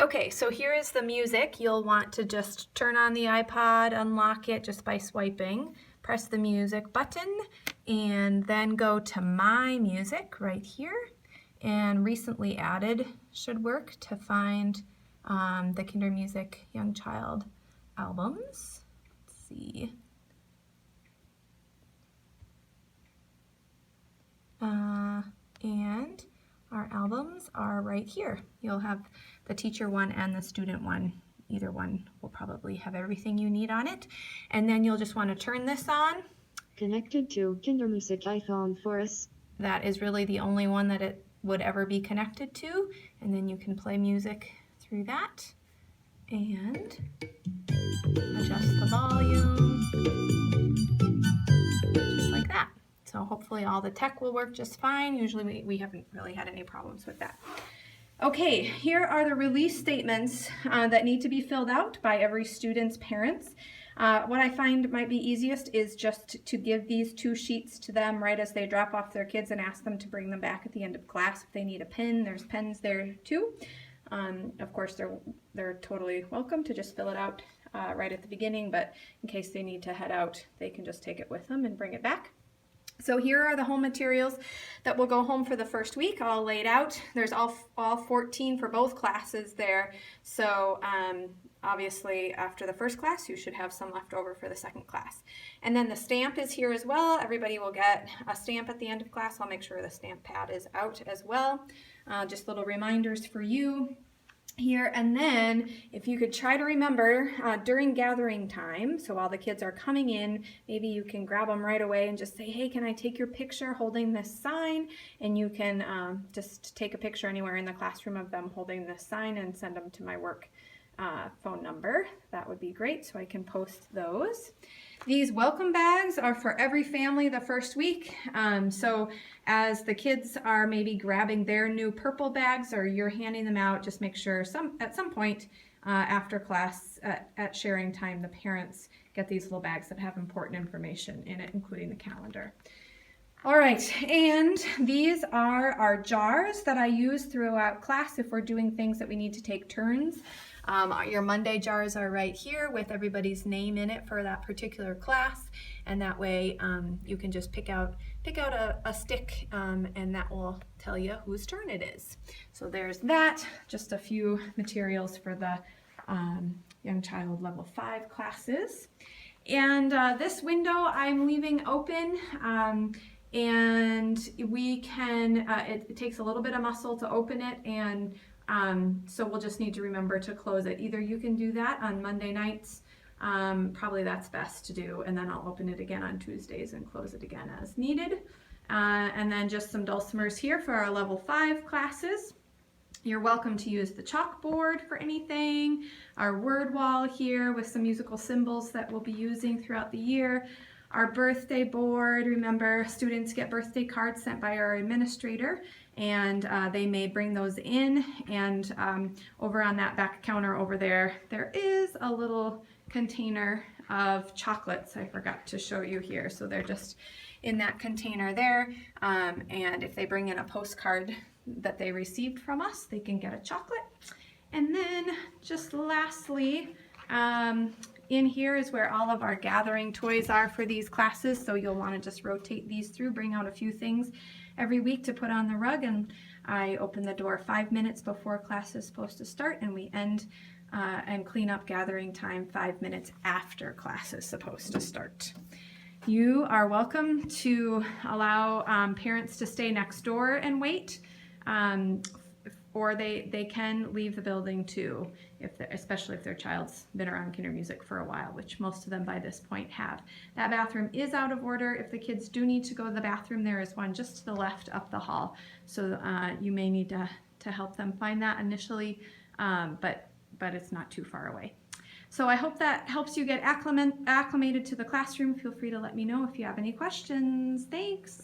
Okay, so here is the music. You'll want to just turn on the iPod, unlock it just by swiping, press the music button, and then go to My Music right here. And recently added should work to find the Kindermusik Young Child albums. Let's see. And our albums are right here. You'll have the teacher one and the student one. Either one will probably have everything you need on it. And then you'll just want to turn this on. Connected to Kindermusik iPhone 4S. That is really the only one that it would ever be connected to. And then you can play music through that. And adjust the volume. Just like that. So hopefully all the tech will work just fine. Usually we haven't really had any problems with that. Okay, here are the release statements that need to be filled out by every student's parents. What I find might be easiest is just to give these 2 sheets to them right as they drop off their kids and ask them to bring them back at the end of class. If they need a pen, there's pens there too. Of course, they're totally welcome to just fill it out right at the beginning, but in case they need to head out, they can just take it with them and bring it back. So here are the home materials that will go home for the first week, all laid out. There's all 14 for both classes there. So obviously after the first class, you should have some left over for the second class. And then the stamp is here as well. Everybody will get a stamp at the end of class. I'll make sure the stamp pad is out as well. Just little reminders for you here. And then if you could try to remember during gathering time, so while the kids are coming in, maybe you can grab them right away and just say, hey, can I take your picture holding this sign? And you can just take a picture anywhere in the classroom of them holding this sign and send them to my work phone number. That would be great, so I can post those. These welcome bags are for every family the first week. So as the kids are maybe grabbing their new purple bags or you're handing them out, just make sure at some point after class at sharing time, the parents get these little bags that have important information in it, including the calendar. All right, and these are our jars that I use throughout class if we're doing things that we need to take turns. Your Monday jars are right here with everybody's name in it for that particular class, and that way you can just pick out a stick and that will tell you whose turn it is. So there's that, just a few materials for the Young Child Level 5 classes. And this window I'm leaving open. And we can, it takes a little bit of muscle to open it, and so we'll just need to remember to close it. Either you can do that on Monday nights, probably that's best to do, and then I'll open it again on Tuesdays and close it again as needed. And then just some dulcimers here for our level 5 classes. You're welcome to use the chalkboard for anything, our word wall here with some musical symbols that we'll be using throughout the year. Our birthday board, remember students get birthday cards sent by our administrator, and they may bring those in, and over on that back counter over there, there is a little container of chocolates I forgot to show you here. So they're just in that container there, and if they bring in a postcard that they received from us, they can get a chocolate. And then just lastly, in here is where all of our gathering toys are for these classes, so you'll want to just rotate these through, bring out a few things every week to put on the rug, and I open the door 5 minutes before class is supposed to start, and we end and clean up gathering time 5 minutes after class is supposed to start. You are welcome to allow parents to stay next door and wait, or they can leave the building too, especially if their child's been around Kindermusik for a while, which most of them by this point have. That bathroom is out of order. If the kids do need to go to the bathroom, there is one just to the left up the hall. So you may need to help them find that initially, but it's not too far away. So I hope that helps you get acclimated to the classroom. Feel free to let me know if you have any questions. Thanks.